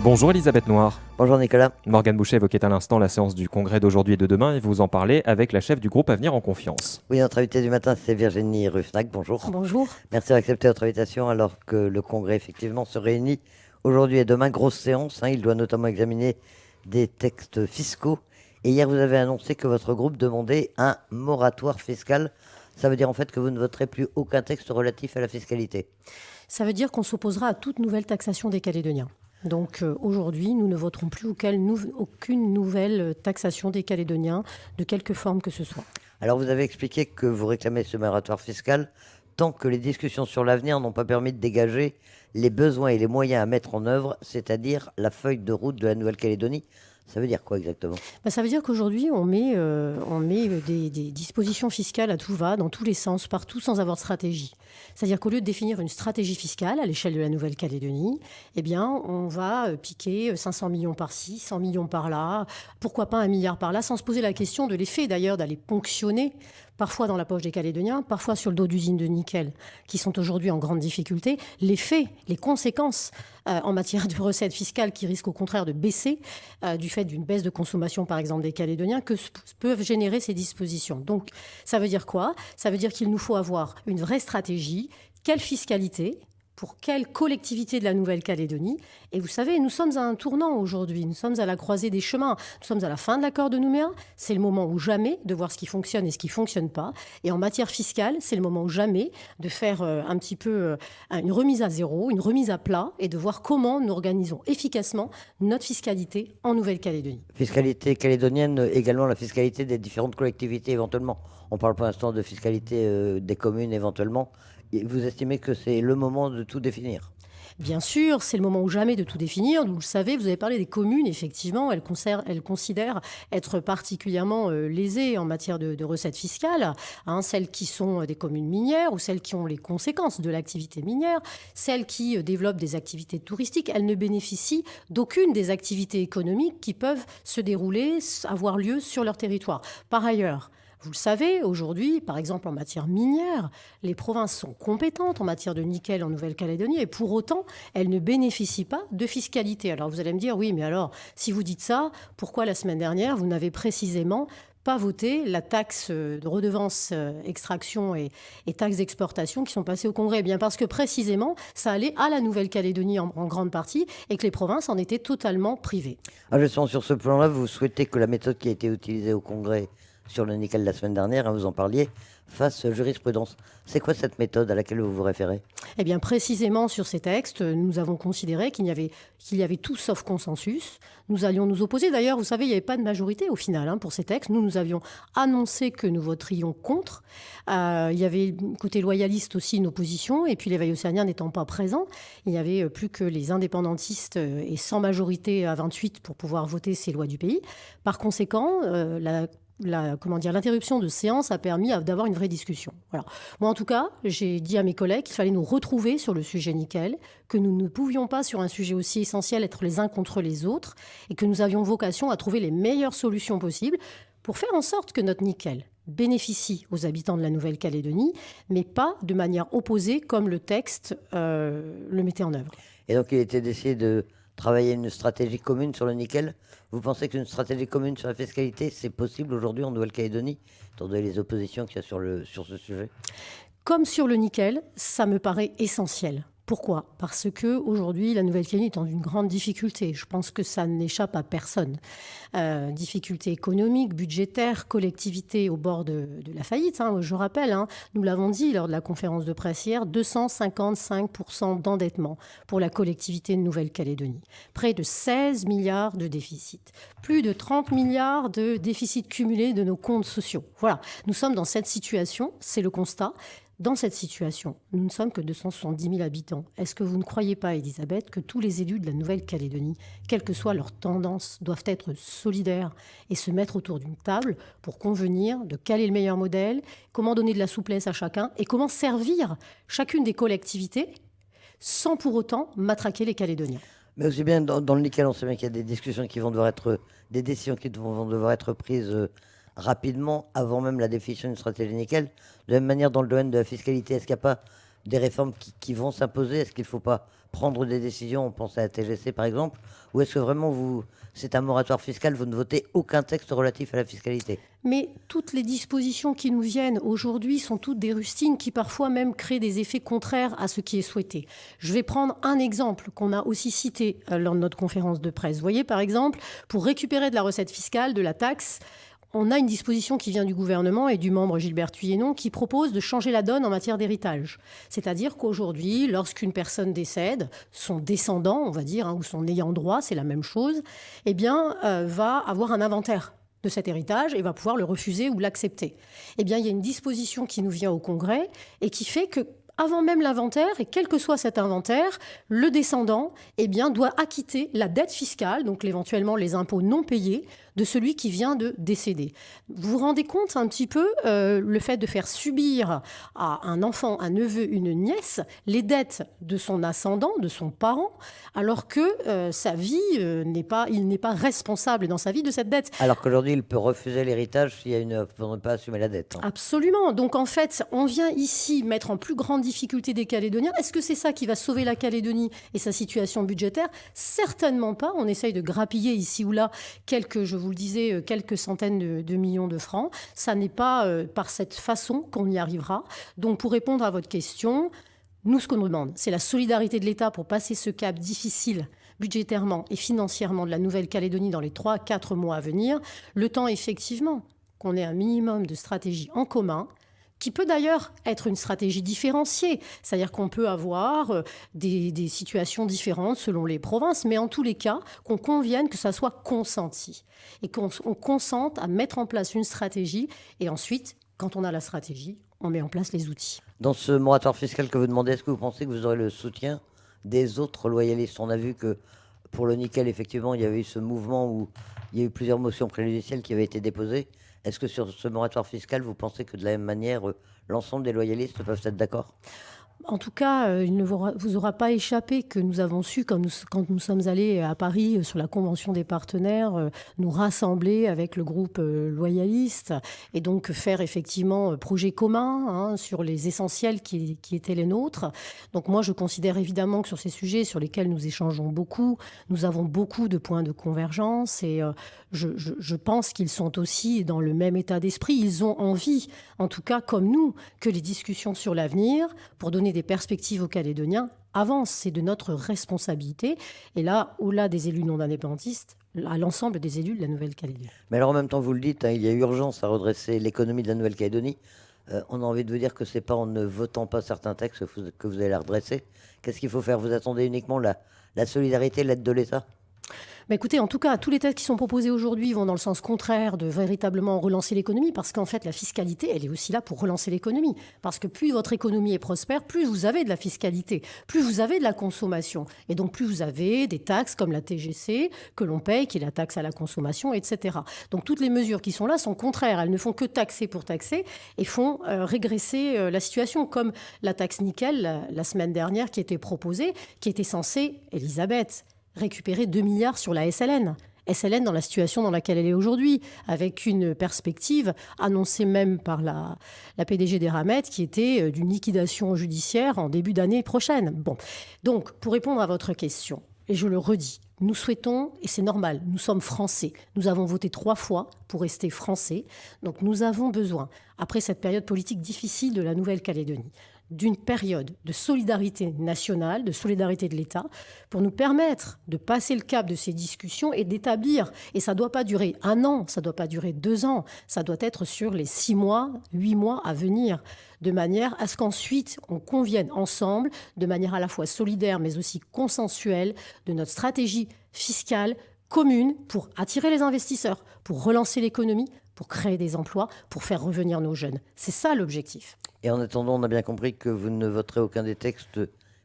Bonjour Elisabeth Noir. Bonjour Nicolas. Morgane Boucher évoquait à l'instant la séance du congrès d'aujourd'hui et de demain et vous en parlez avec la chef du groupe Avenir en Confiance. Oui, notre invitée du matin, c'est Virginie Ruffnac. Bonjour. Bonjour. Merci d'avoir accepté notre invitation alors que le congrès effectivement se réunit aujourd'hui et demain. Grosse séance, il doit notamment examiner des textes fiscaux. Et hier, vous avez annoncé que votre groupe demandait un moratoire fiscal. Ça veut dire en fait que vous ne voterez plus aucun texte relatif à la fiscalité. Ça veut dire qu'on s'opposera à toute nouvelle taxation des Calédoniens. Donc aujourd'hui, nous ne voterons plus aucune nouvelle taxation des Calédoniens, de quelque forme que ce soit. Alors vous avez expliqué que vous réclamez ce moratoire fiscal tant que les discussions sur l'avenir n'ont pas permis de dégager les besoins et les moyens à mettre en œuvre, c'est-à-dire la feuille de route de la Nouvelle-Calédonie. Ça veut dire quoi exactement ? Ça veut dire qu'aujourd'hui, on met des dispositions fiscales à tout va, dans tous les sens, partout, sans avoir de stratégie. C'est-à-dire qu'au lieu de définir une stratégie fiscale à l'échelle de la Nouvelle-Calédonie, eh bien, on va piquer 500 millions par-ci, 100 millions par-là, pourquoi pas 1 milliard par-là, sans se poser la question de l'effet d'ailleurs d'aller ponctionner, parfois dans la poche des Calédoniens, parfois sur le dos d'usines de nickel, qui sont aujourd'hui en grande difficulté, l'effet, les conséquences en matière de recettes fiscales qui risquent au contraire de baisser du fait d'une baisse de consommation, par exemple, des Calédoniens, que peuvent générer ces dispositions. Donc, ça veut dire quoi ? Ça veut dire qu'il nous faut avoir une vraie stratégie. Quelle fiscalité ? Pour quelle collectivité de la Nouvelle-Calédonie ? Et vous savez, nous sommes à un tournant aujourd'hui, nous sommes à la croisée des chemins, nous sommes à la fin de l'accord de Nouméa, c'est le moment ou jamais de voir ce qui fonctionne et ce qui ne fonctionne pas. Et en matière fiscale, c'est le moment ou jamais de faire un petit peu une remise à zéro, une remise à plat et de voir comment nous organisons efficacement notre fiscalité en Nouvelle-Calédonie. Fiscalité calédonienne, également la fiscalité des différentes collectivités éventuellement. On parle pour l'instant de fiscalité des communes éventuellement. Vous estimez que c'est le moment de tout définir ? Bien sûr, c'est le moment ou jamais de tout définir. Vous le savez, vous avez parlé des communes, effectivement, elles considèrent être particulièrement lésées en matière de recettes fiscales, celles qui sont des communes minières ou celles qui ont les conséquences de l'activité minière, celles qui développent des activités touristiques, elles ne bénéficient d'aucune des activités économiques qui peuvent se dérouler, avoir lieu sur leur territoire. Par ailleurs, vous le savez, aujourd'hui, par exemple en matière minière, les provinces sont compétentes en matière de nickel en Nouvelle-Calédonie et pour autant, elles ne bénéficient pas de fiscalité. Alors vous allez me dire, oui, mais alors, si vous dites ça, pourquoi la semaine dernière, vous n'avez précisément pas voté la taxe de redevance extraction et taxe d'exportation qui sont passées au Congrès ? Eh bien parce que précisément, ça allait à la Nouvelle-Calédonie en grande partie et que les provinces en étaient totalement privées. Justement, sur ce plan-là, vous souhaitez que la méthode qui a été utilisée au Congrès sur le nickel la semaine dernière, vous en parliez, fasse jurisprudence. C'est quoi cette méthode à laquelle vous vous référez ? Eh bien, précisément sur ces textes, nous avons considéré qu'il y avait tout sauf consensus. Nous allions nous opposer. D'ailleurs, vous savez, il n'y avait pas de majorité au final pour ces textes. Nous avions annoncé que nous voterions contre. Il y avait côté loyaliste aussi une opposition. Et puis les Veille-Océaniens n'étant pas présents, il n'y avait plus que les indépendantistes et sans majorité à 28 pour pouvoir voter ces lois du pays. Par conséquent, l'interruption de séance a permis d'avoir une vraie discussion. Voilà. Moi, en tout cas, j'ai dit à mes collègues qu'il fallait nous retrouver sur le sujet nickel, que nous ne pouvions pas, sur un sujet aussi essentiel, être les uns contre les autres, et que nous avions vocation à trouver les meilleures solutions possibles pour faire en sorte que notre nickel bénéficie aux habitants de la Nouvelle-Calédonie, mais pas de manière opposée comme le texte le mettait en œuvre. Et donc, il était décidé de travailler une stratégie commune sur le nickel. Vous pensez qu'une stratégie commune sur la fiscalité, c'est possible aujourd'hui en Nouvelle-Calédonie, étant donné les oppositions qu'il y a sur ce sujet ? Comme sur le nickel, ça me paraît essentiel. Pourquoi ? Parce qu'aujourd'hui, la Nouvelle-Calédonie est dans une grande difficulté. Je pense que ça n'échappe à personne. Difficultés économiques, budgétaires, collectivité au bord de la faillite. Je rappelle, nous l'avons dit lors de la conférence de presse hier, 255% d'endettement pour la collectivité de Nouvelle-Calédonie. Près de 16 milliards de déficit. Plus de 30 milliards de déficit cumulé de nos comptes sociaux. Voilà, nous sommes dans cette situation, c'est le constat. Dans cette situation, nous ne sommes que 270 000 habitants. Est-ce que vous ne croyez pas, Elisabeth, que tous les élus de la Nouvelle-Calédonie, quelle que soit leur tendance, doivent être solidaires et se mettre autour d'une table pour convenir de quel est le meilleur modèle, comment donner de la souplesse à chacun et comment servir chacune des collectivités sans pour autant matraquer les Calédoniens ? Mais aussi bien dans le nickel, on sait bien qu'il y a des discussions qui vont devoir être, des décisions qui vont devoir être prises rapidement, avant même la définition d'une stratégie nickel. De la même manière, dans le domaine de la fiscalité, est-ce qu'il n'y a pas des réformes qui vont s'imposer ? Est-ce qu'il ne faut pas prendre des décisions, on pense à la TGC par exemple, ou est-ce que vraiment c'est un moratoire fiscal, vous ne votez aucun texte relatif à la fiscalité? Mais toutes les dispositions qui nous viennent aujourd'hui sont toutes des rustines qui parfois même créent des effets contraires à ce qui est souhaité. Je vais prendre un exemple qu'on a aussi cité lors de notre conférence de presse. Vous voyez, par exemple, pour récupérer de la recette fiscale, de la taxe, on a une disposition qui vient du gouvernement et du membre Gilbert Thuyennon qui propose de changer la donne en matière d'héritage. C'est-à-dire qu'aujourd'hui, lorsqu'une personne décède, son descendant, on va dire, ou son ayant droit, c'est la même chose, eh bien, va avoir un inventaire de cet héritage et va pouvoir le refuser ou l'accepter. Eh bien, il y a une disposition qui nous vient au Congrès et qui fait que avant même l'inventaire, et quel que soit cet inventaire, le descendant doit acquitter la dette fiscale, donc éventuellement les impôts non payés, de celui qui vient de décéder. Vous vous rendez compte un petit peu le fait de faire subir à un enfant, un neveu, une nièce, les dettes de son ascendant, de son parent, alors que sa vie, il n'est pas responsable dans sa vie de cette dette. Alors qu'aujourd'hui, il peut refuser l'héritage pour ne pas assumer la dette. Absolument. Donc en fait, on vient ici mettre en plus grande difficulté des Calédoniens. Est-ce que c'est ça qui va sauver la Calédonie et sa situation budgétaire? Certainement pas. On essaye de grappiller ici ou là je vous le disais, quelques centaines de millions de francs. Ça n'est pas par cette façon qu'on y arrivera. Donc pour répondre à votre question, nous, ce qu'on nous demande, c'est la solidarité de l'État pour passer ce cap difficile budgétairement et financièrement de la Nouvelle-Calédonie dans les 3-4 mois à venir. Le temps, effectivement, qu'on ait un minimum de stratégie en commun, qui peut d'ailleurs être une stratégie différenciée, c'est-à-dire qu'on peut avoir des situations différentes selon les provinces, mais en tous les cas, qu'on convienne que ça soit consenti et qu'on consente à mettre en place une stratégie et ensuite, quand on a la stratégie, on met en place les outils. Dans ce moratoire fiscal que vous demandez, est-ce que vous pensez que vous aurez le soutien des autres loyalistes? On a vu que pour le nickel, effectivement, il y avait eu ce mouvement où il y a eu plusieurs motions préjudicielles qui avaient été déposées. Est-ce que sur ce moratoire fiscal, vous pensez que de la même manière, l'ensemble des loyalistes peuvent être d'accord? En tout cas, il ne vous aura pas échappé que nous avons su, quand nous sommes allés à Paris sur la convention des partenaires, nous rassembler avec le groupe loyaliste et donc faire effectivement projet commun sur les essentiels qui étaient les nôtres. Donc moi, je considère évidemment que sur ces sujets sur lesquels nous échangeons beaucoup, nous avons beaucoup de points de convergence et je pense qu'ils sont aussi dans le même état d'esprit. Ils ont envie, en tout cas comme nous, que les discussions sur l'avenir, pour donner des perspectives aux Calédoniens, avancent. C'est de notre responsabilité. Et là, au-delà des élus non indépendantistes, à l'ensemble des élus de la Nouvelle-Calédonie. Mais alors en même temps, vous le dites, il y a urgence à redresser l'économie de la Nouvelle-Calédonie. On a envie de vous dire que ce n'est pas en ne votant pas certains textes que vous allez la redresser. Qu'est-ce qu'il faut faire? Vous attendez uniquement la solidarité, l'aide de l'État? Mais écoutez, en tout cas, tous les textes qui sont proposés aujourd'hui vont dans le sens contraire de véritablement relancer l'économie, parce qu'en fait, la fiscalité, elle est aussi là pour relancer l'économie. Parce que plus votre économie est prospère, plus vous avez de la fiscalité, plus vous avez de la consommation. Et donc, plus vous avez des taxes comme la TGC que l'on paye, qui est la taxe à la consommation, etc. Donc, toutes les mesures qui sont là sont contraires. Elles ne font que taxer pour taxer et font régresser la situation, comme la taxe nickel, la semaine dernière, qui était proposée, qui était censée, Elisabeth, récupérer 2 milliards sur la SLN. SLN dans la situation dans laquelle elle est aujourd'hui, avec une perspective annoncée même par la PDG d'Eramet qui était d'une liquidation judiciaire en début d'année prochaine. Bon. Donc, pour répondre à votre question, et je le redis, nous souhaitons, et c'est normal, nous sommes français. Nous avons voté 3 fois pour rester français. Donc nous avons besoin, après cette période politique difficile de la Nouvelle-Calédonie, d'une période de solidarité nationale, de solidarité de l'État, pour nous permettre de passer le cap de ces discussions et d'établir, et ça ne doit pas durer 1 an, ça ne doit pas durer 2 ans, ça doit être sur les 6 mois, 8 mois à venir, de manière à ce qu'ensuite on convienne ensemble, de manière à la fois solidaire mais aussi consensuelle, de notre stratégie fiscale commune pour attirer les investisseurs, pour relancer l'économie, pour créer des emplois, pour faire revenir nos jeunes. C'est ça l'objectif. Et en attendant, on a bien compris que vous ne voterez aucun des textes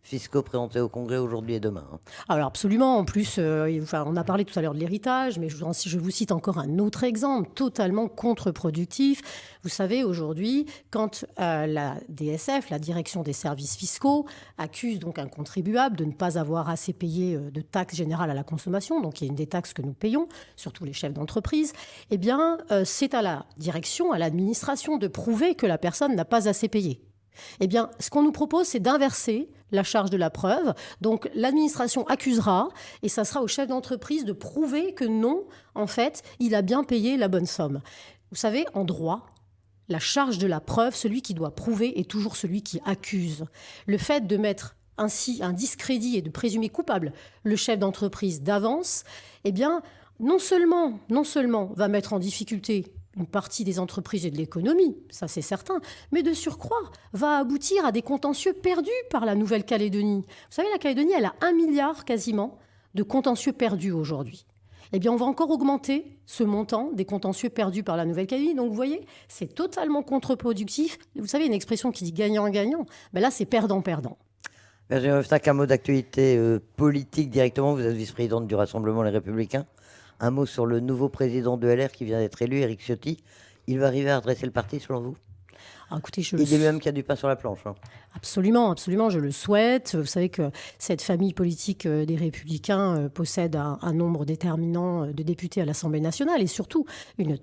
fiscaux présentés au Congrès aujourd'hui et demain. Alors absolument, en plus, on a parlé tout à l'heure de l'héritage, mais je vous cite encore un autre exemple totalement contre-productif. Vous savez, aujourd'hui, quand la DSF, la Direction des services fiscaux, accuse donc un contribuable de ne pas avoir assez payé de taxes générales à la consommation, donc il y a une des taxes que nous payons, surtout les chefs d'entreprise, eh bien, c'est à la direction, à l'administration de prouver que la personne n'a pas assez payé. Eh bien, ce qu'on nous propose, c'est d'inverser la charge de la preuve. Donc, l'administration accusera et ça sera au chef d'entreprise de prouver que non, en fait, il a bien payé la bonne somme. Vous savez, en droit, la charge de la preuve, celui qui doit prouver est toujours celui qui accuse. Le fait de mettre ainsi un discrédit et de présumer coupable le chef d'entreprise d'avance, eh bien, non seulement va mettre en difficulté une partie des entreprises et de l'économie, ça c'est certain, mais de surcroît va aboutir à des contentieux perdus par la Nouvelle-Calédonie. Vous savez, la Calédonie, elle a 1 milliard quasiment de contentieux perdus aujourd'hui. Eh bien, on va encore augmenter ce montant des contentieux perdus par la Nouvelle-Calédonie. Donc, vous voyez, c'est totalement contre-productif. Vous savez, une expression qui dit gagnant-gagnant, ben là, c'est perdant-perdant. Virginie Ruffnac, un mot d'actualité politique directement. Vous êtes vice-présidente du Rassemblement Les Républicains. Un mot sur le nouveau président de LR qui vient d'être élu, Éric Ciotti. Il va arriver à redresser le parti, selon vous? Alors, écoutez, Il est lui-même qui a du pain sur la planche. Hein. Absolument, absolument, je le souhaite. Vous savez que cette famille politique des Républicains possède un nombre déterminant de députés à l'Assemblée nationale et surtout une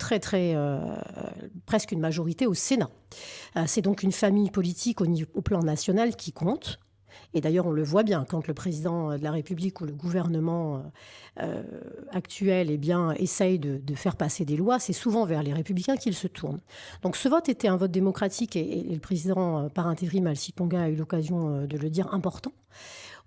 presque une majorité au Sénat. C'est donc une famille politique au plan national qui compte. Et d'ailleurs, on le voit bien, quand le président de la République ou le gouvernement actuel essaye de faire passer des lois, c'est souvent vers les Républicains qu'il se tourne. Donc ce vote était un vote démocratique et le président par intérim, Alcide Ponga, a eu l'occasion de le dire, important.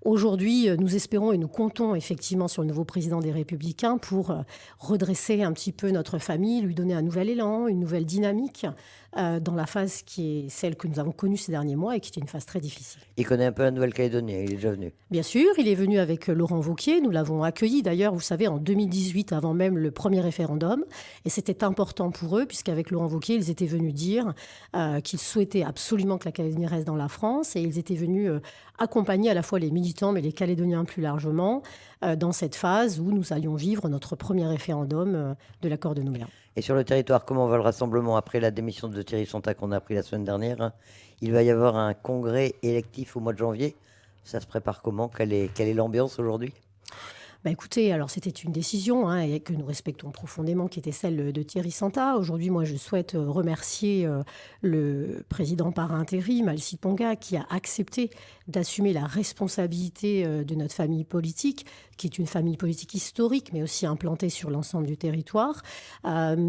Aujourd'hui, nous espérons et nous comptons effectivement sur le nouveau président des Républicains pour redresser un petit peu notre famille, lui donner un nouvel élan, une nouvelle dynamique dans la phase qui est celle que nous avons connue ces derniers mois et qui était une phase très difficile. Il connaît un peu la Nouvelle-Calédonie, il est déjà venu. Bien sûr, il est venu avec Laurent Wauquiez. Nous l'avons accueilli d'ailleurs, vous savez, en 2018, avant même le premier référendum. Et c'était important pour eux, puisqu'avec Laurent Wauquiez, ils étaient venus dire qu'ils souhaitaient absolument que la Calédonie reste dans la France. Et ils étaient venus accompagner à la fois les militants, mais les Calédoniens plus largement, dans cette phase où nous allions vivre notre premier référendum de l'accord de Nouméa. Et sur le territoire, comment va le rassemblement après la démission de Thierry Sontac qu'on a appris la semaine dernière? Hein. Il va y avoir un congrès électif au mois de janvier. Ça se prépare comment? Quelle est l'ambiance aujourd'hui? Bah écoutez, alors c'était une décision et que nous respectons profondément, qui était celle de Thierry Santa. Aujourd'hui, moi, je souhaite remercier le président par intérim, Alcide Ponga, qui a accepté d'assumer la responsabilité de notre famille politique, qui est une famille politique historique, mais aussi implantée sur l'ensemble du territoire.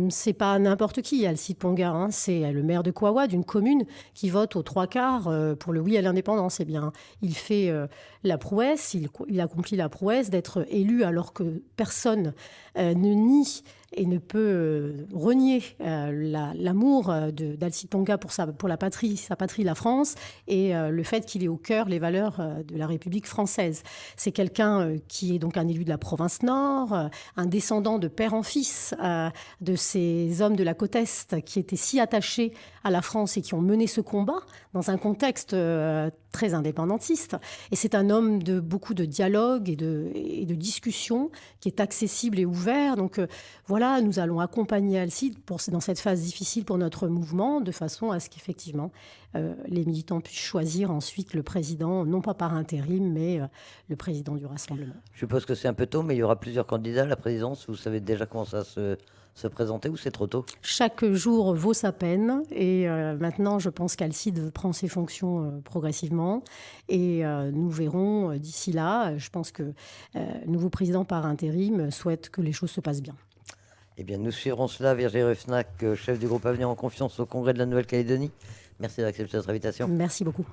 C'est pas n'importe qui, Alcide Ponga, c'est le maire de Kouawa, d'une commune qui vote aux 3/4 pour le oui à l'indépendance. Eh bien, il fait la prouesse, il accomplit la prouesse d'être élu alors que personne ne nie et ne peut renier l'amour d'Alcide Ponga pour la patrie, sa patrie, la France, et le fait qu'il ait au cœur les valeurs de la République française. C'est quelqu'un qui est donc un élu de la province Nord, un descendant de père en fils de ces hommes de la côte Est qui étaient si attachés à la France et qui ont mené ce combat dans un contexte très indépendantiste. Et c'est un homme de beaucoup de dialogue et de discussion qui est accessible et ouvert. Donc voilà, nous allons accompagner Alcide dans cette phase difficile pour notre mouvement, de façon à ce qu'effectivement les militants puissent choisir ensuite le président, non pas par intérim, mais le président du Rassemblement. Je suppose que c'est un peu tôt, mais il y aura plusieurs candidats à la présidence. Vous savez déjà comment ça se présenter ou c'est trop tôt? Chaque jour vaut sa peine et maintenant je pense qu'Alcide prend ses fonctions progressivement et nous verrons d'ici là. Je pense que le nouveau président par intérim souhaite que les choses se passent bien. Eh bien, nous suivrons cela. Virginie Ruffnac, chef du groupe Avenir en Confiance au Congrès de la Nouvelle-Calédonie. Merci d'avoir accepté notre invitation. Merci beaucoup.